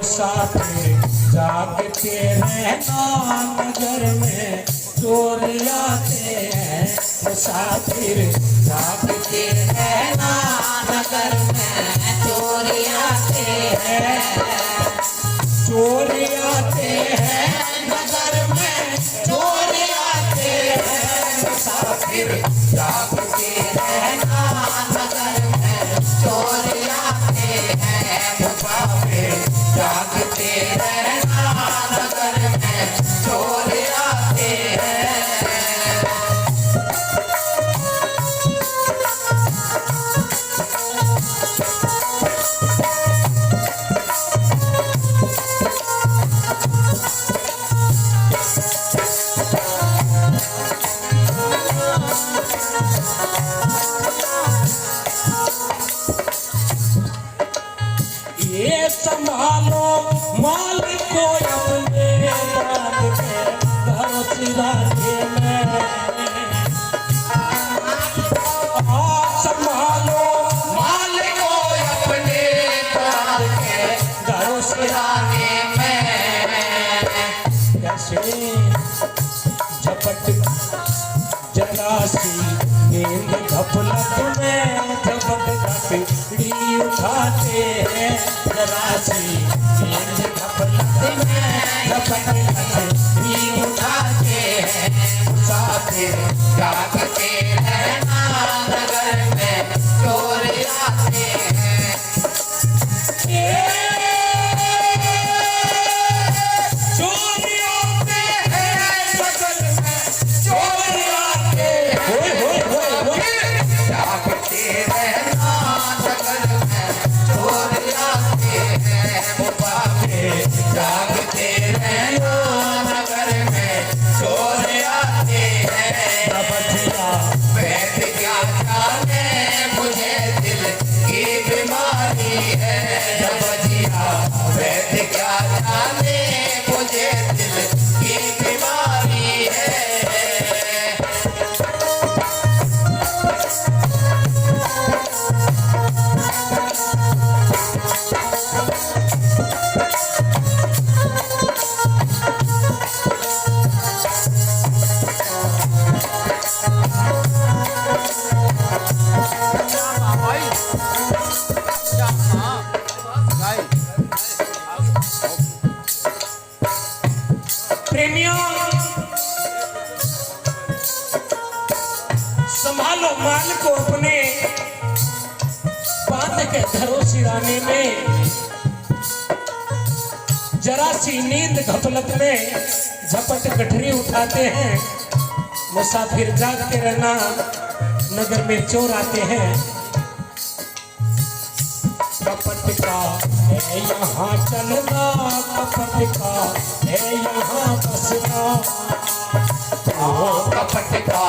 मुसाफिर जागते रहना नगर में चोर आते हैं। मुसाफिर जागते रहना नगर में चोर आते हैं। चोर आते हैं नगर में चोर आते हैं। मुसाफिर जागते रहना नगर में चोर आते हैं। मुसाफिर जागते रहना नगर में चोर आते हैं। ये संभालो माल को अपने बांध के घर सिराजे में। संभालो माल को अपने बांध के घर सिराजे में। कैसे झपट जरा सी नींद घपलत में झपट घपड़ी उठाते हैं। जरा सी नींद घपलत में झपट घपड़ी उठाते हैं। मुसाफिर जागते रहना नगर में चोर आते हैं। चोर आते हैं नगर में चोर आते हैं। जागते रहना नगर में चोर आते हैं। मुसाफिर जागते रहना नगर में चोर आते हैं। बबजिया वैद्य क्या जाने मुझे दिल की बीमारी है। बबजिया वैद्य क्या जाने मुझे दिल की बीमारी है। प्रेमियों संभालो माल को अपने बांध के धरो सिराने में। जरा सी नींद घपलत में झपट गठरी उठाते हैं। मुसाफिर जागते रहना नगर में चोर आते हैं। कपट का है यहाँ चलना कपट का है यहाँ बसना। कपट का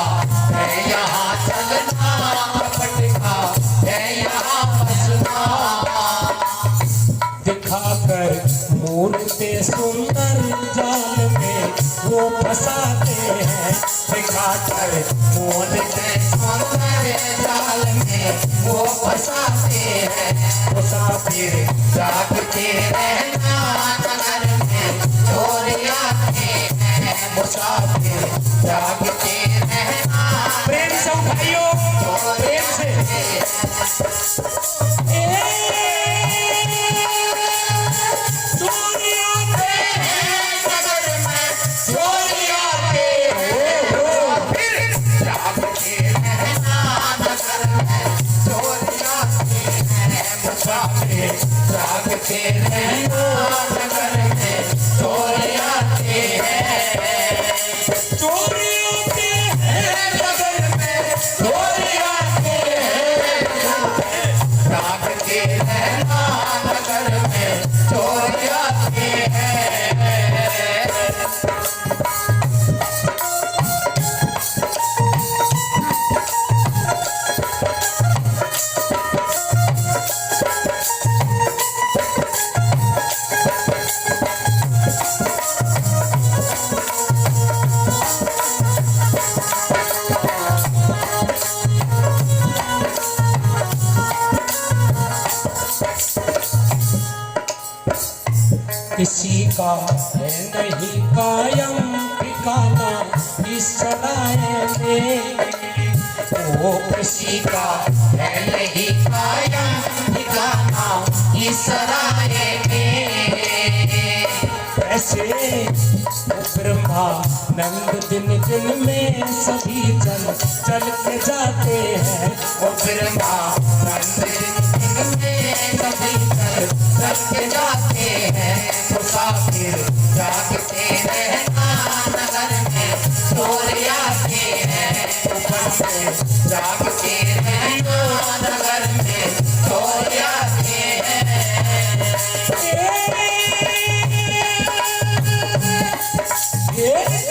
है यहाँ चलना कपट का है यहाँ बसना। दिखाकर मूर्ते सुंदर जाल में वो फंसाते हैं। दिखाकर मूर्ते सुंदर जाल में वो फंसाते हैं। मुसाफिर जागते रहना नगर में चोर आते हैं। मुसाफिर जागते रहना। प्रेम से भाइयों प्रेम से। चोर आते हैं नगर में चोर आते हैं। फिर जागते रहना नगर में चोर आते हैं। मुसाफिर जागते रहना नगर में चोर आते हैं। चोर आते हैं नगर में चोर आते हैं। जागते रहना नगर में चोर आते हैं। किसी का है नहीं कायम ठिकाना इस सराय में। वो किसी का है नहीं कायम ठिकाना इस सराय में। ऐसे ब्रह्मानंद दिन दिन में सभी चल चल के जाते हैं। वो ब्रह्मानंद दिन दिन में सभी चल चल के जाते हैं। मुसाफिर जागते रहना नगर में चोर आते हैं। मुसाफिर जागते रहना नगर में चोर आते हैं।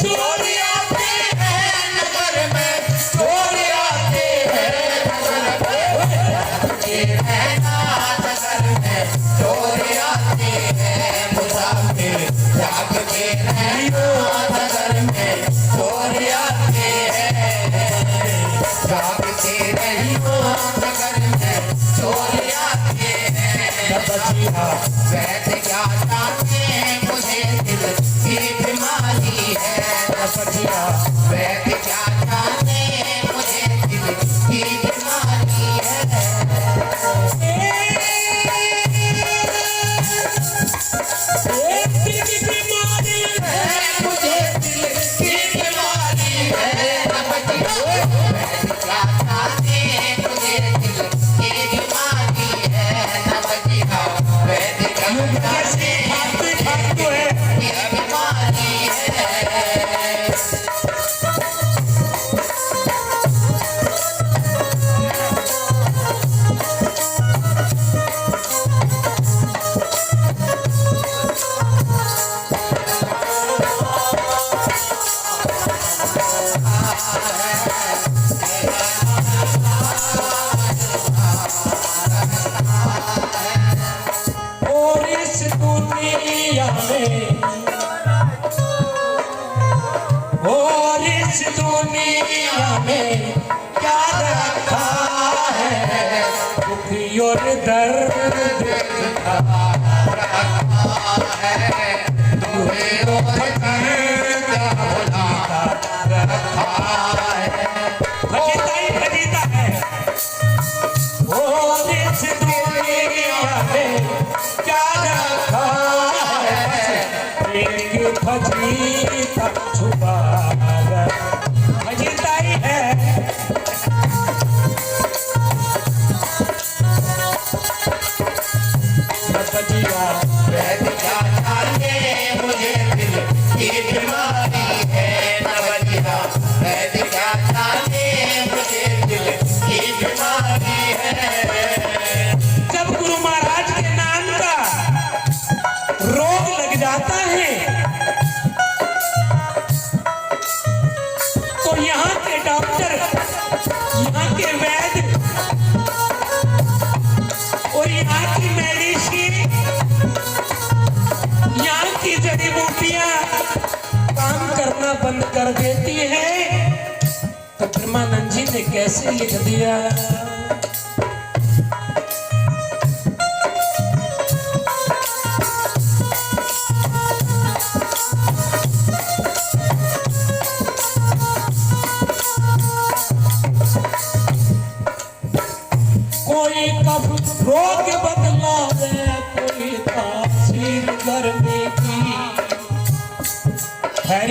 चोर आते हैं नगर में चोर आते हैं। जागते रहना नगर में चोर आते हैं। मुसाफिर जागते रहना नगर में चोर आते हैं। जागते रहना नगर में चोर आते हैं। वैद्य क्या जानते मुझे दिल की बीमारी है। वैद्य क्या जानते मुझे दिल की बीमारी है। और इस दुनिया में क्या रखा है। दुख और दर्द रखा है। दुख और दर्द रखा है। भजीता है। और इस दुनिया में क्या रखा है। एक भजीता छुपा भजीता ही है। भजिया वैद्य क्या जाने मुझे दिल की बीमारी है। भजिया वैद्य क्या जाने मुझे दिल की बीमारी है। जब गुरु महाराज के नाम का रोग लग जाता है तो यहाँ के डॉक्टर, यहाँ के वैद्य और यहाँ की मेडिसिन, यहाँ की जड़ी बूटियां काम करना बंद कर देती है। तो ब्रह्मानंद जी ने कैसे लिख दिया। कोई कब रोग बदलावे, कोई तासीर गर्मी की है।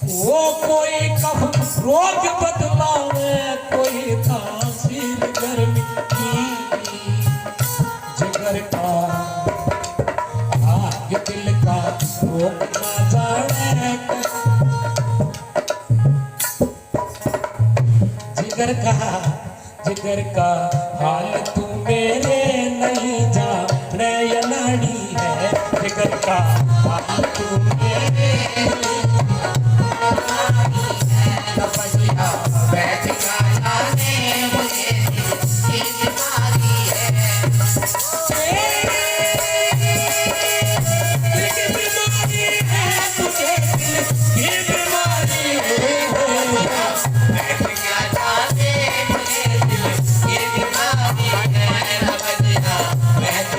वो कोई कब रोग बदलावे, कोई तासीर गर्मी की। जिगर का आग दिल का रोग ना जाने। जिगर का हाल तू मेरे नहीं जाने ये नाड़ी है। जिगर का हाल तू मेरे वैद्य का जाने मुझे की बीमारी है।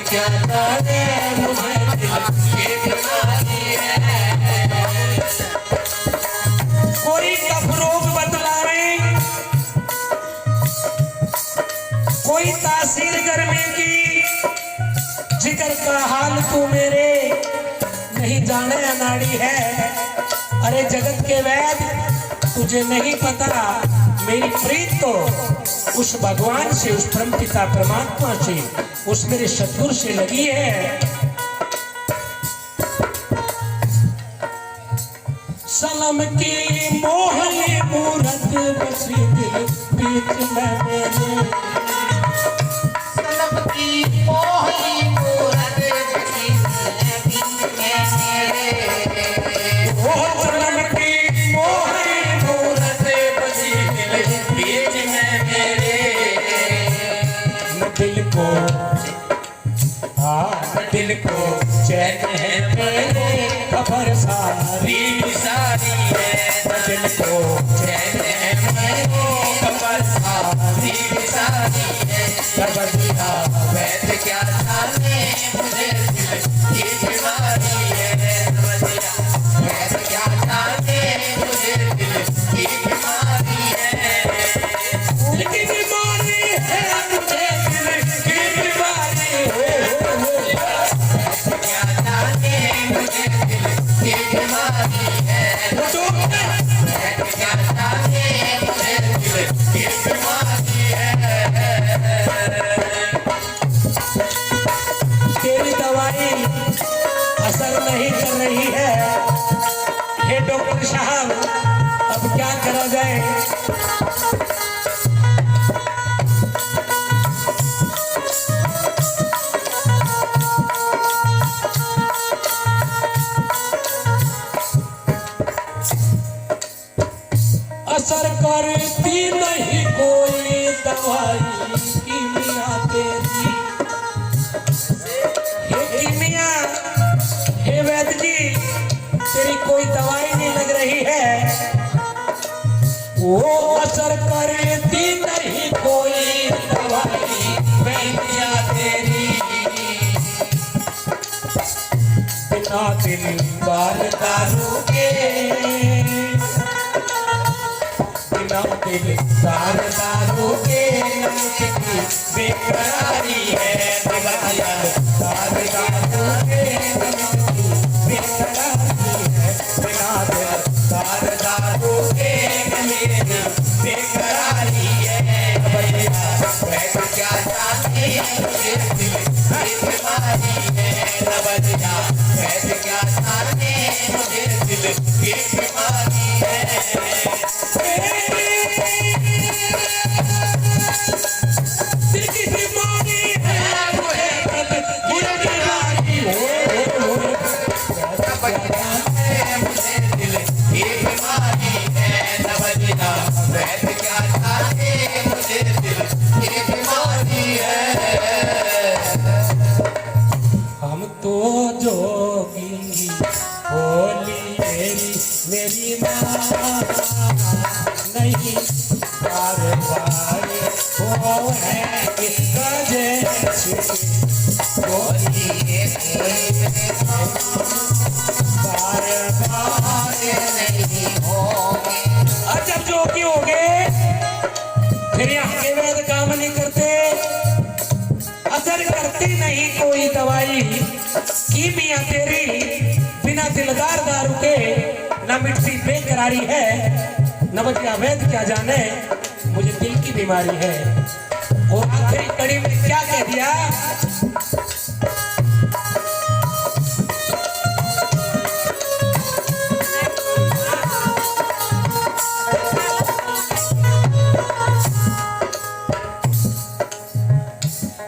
क्या जाने मुझे कोई कफ रोग बतलावे, कोई तासीर गर्मी की, जिगर का हाल तू मेरे नहीं जाने अनाड़ी है। अरे जगत के वैद तुझे नहीं पता, मेरी प्रीत तो उस भगवान से, उस परम पिता परमात्मा से, उस मेरे सतगुरु से लगी है। सनम की मोहनी मूरत बसी दिल बीच में मेरे, सनम की मोहनी मूरत बसी दिल बीच में मेरे, ओ सनम की मोहनी मूरत बसी दिल बीच में मेरे। न दिल को दिल को चैन है मेरे, खबर सारी सारी है। न दिल को चैन है मेरे, खबर सारी सारी है। खबर दिया वैद क्या जाने, मुझे दिल की बीमारी है। खबर दिया वैद क्या जाने, मुझे दिल की बीमारी है। दिल की बीमारी है, मुझे दिल की बीमारी है। क्या जाने मुझे दिल की बीमारी है। क्या जाने मुझे दिल की बीमारी है। तेरी दवाई असर नहीं कर रही है। हे डॉक्टर साहब, अब क्या करा जाए? असर करती नहीं कोई दवाई कीमिया तेरी। हे कीमिया, हे वैद्य जी, तेरी कोई दवाई नहीं लग रही है। वो असर करती नहीं कोई दवाई वैद्या तेरी। बिना दिल बार दारू के, दारू के बेकरारी है। दवाया दारू के बेकरारी है। बिना दारू के मेरी बेकरारी है। वैसे क्या जाने मुझे दिल की बीमारी है। रवैया वैसे क्या जाने मुझे दिल की बीमारी है। हम तो जोगी होली मेरी माँ नहीं, बार बार हो है होली बार बार नहीं होगी। जब जोगी हो गए फिर यहाँ के वैद्य काम नहीं करते, असर करती नहीं कोई दवाई कीमिया तेरी। बिना दिलदार दारू के न मिटती बेकरारी है। न बचिया वैद्य क्या जाने मुझे दिल की बीमारी है। और आखिरी कड़ी में क्या कह दिया?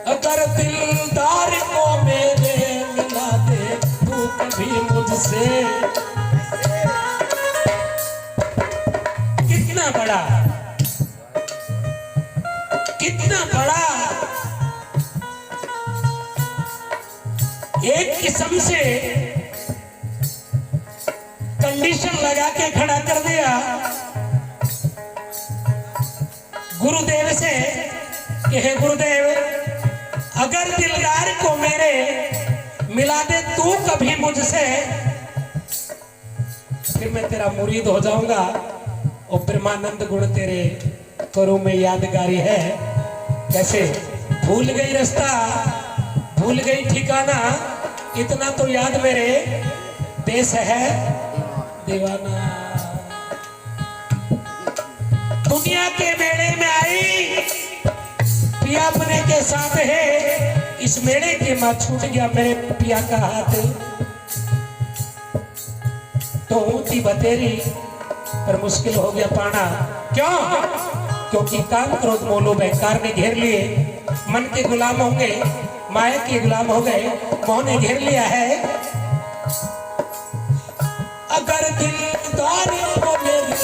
अगर दिलदार को मेरे मिला दे तू कभी मुझसे। कितना बड़ा, कितना बड़ा एक किस्म से कंडीशन लगा के खड़ा कर दिया गुरुदेव से कि हे गुरुदेव, अगर दिलदार को मेरे मिला दे तू कभी मुझसे फिर मैं तेरा मुरीद हो जाऊंगा और ब्रह्मानंद गुण तेरे करूं में यादगारी है। कैसे भूल गई रास्ता, भूल गई ठिकाना, इतना तो याद मेरे देश है दीवाना। दुनिया के मेले में आई पिया अपने के साथ है, इस मेले के मां छूट गया मेरे पिया का हाथ। तो ऊंची बतेरी पर मुश्किल हो गया पाना। क्यों? क्योंकि काम क्रोध मोलो बेकार ने घेर लिए, मन के गुलाम होंगे, माया के गुलाम हो गए, मोह ने घेर लिया है। अगर दिलदार को मेरे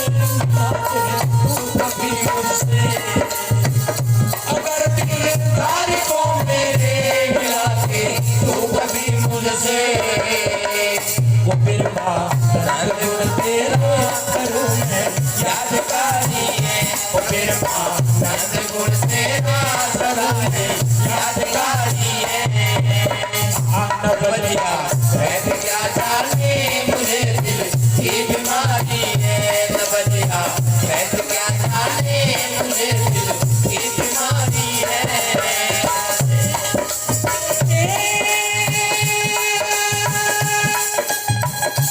कभी मुझसे, अगर दिलदार को मेरे मिला के तू कभी मुझसे, वो फिर तेरा करूं मैं यादगारी है, वो फिर गुण तेरा सदा है यादगारी है। आना बलिया वैद क्या जाने मुझे दिल की बीमारी है, न बलिया वैद क्या जाने मुझे दिल की बीमारी है।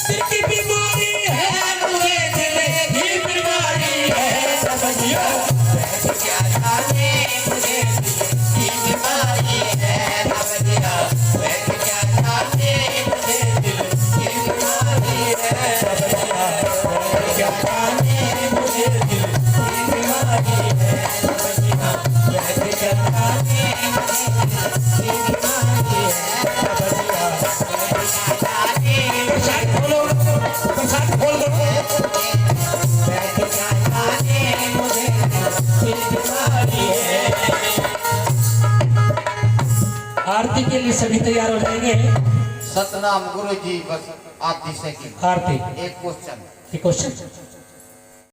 दिल की बीमारी है मुझे, दिल की बीमारी है, न बलिया वैद क्या जाने मुझे दिल की बीमारी है, न बलिया वैद क्या जाने मुझे दिल की बीमारी है, न बलिया वैद क्या जाने मुझे दिल की बीमारी है, न बलिया वैद क्या जाने मुझे दिल की बीमारी है, न बलिया प्रसाद खोलो, प्रसाद खोल दो। वैद क्या जाने मुझे दिल की बीमारी है। आरती के लिए सभी तैयार हो जाएंगे। सतनाम गुरु जी बस आरती से की आरती एक क्वेश्चन क्वेश्चन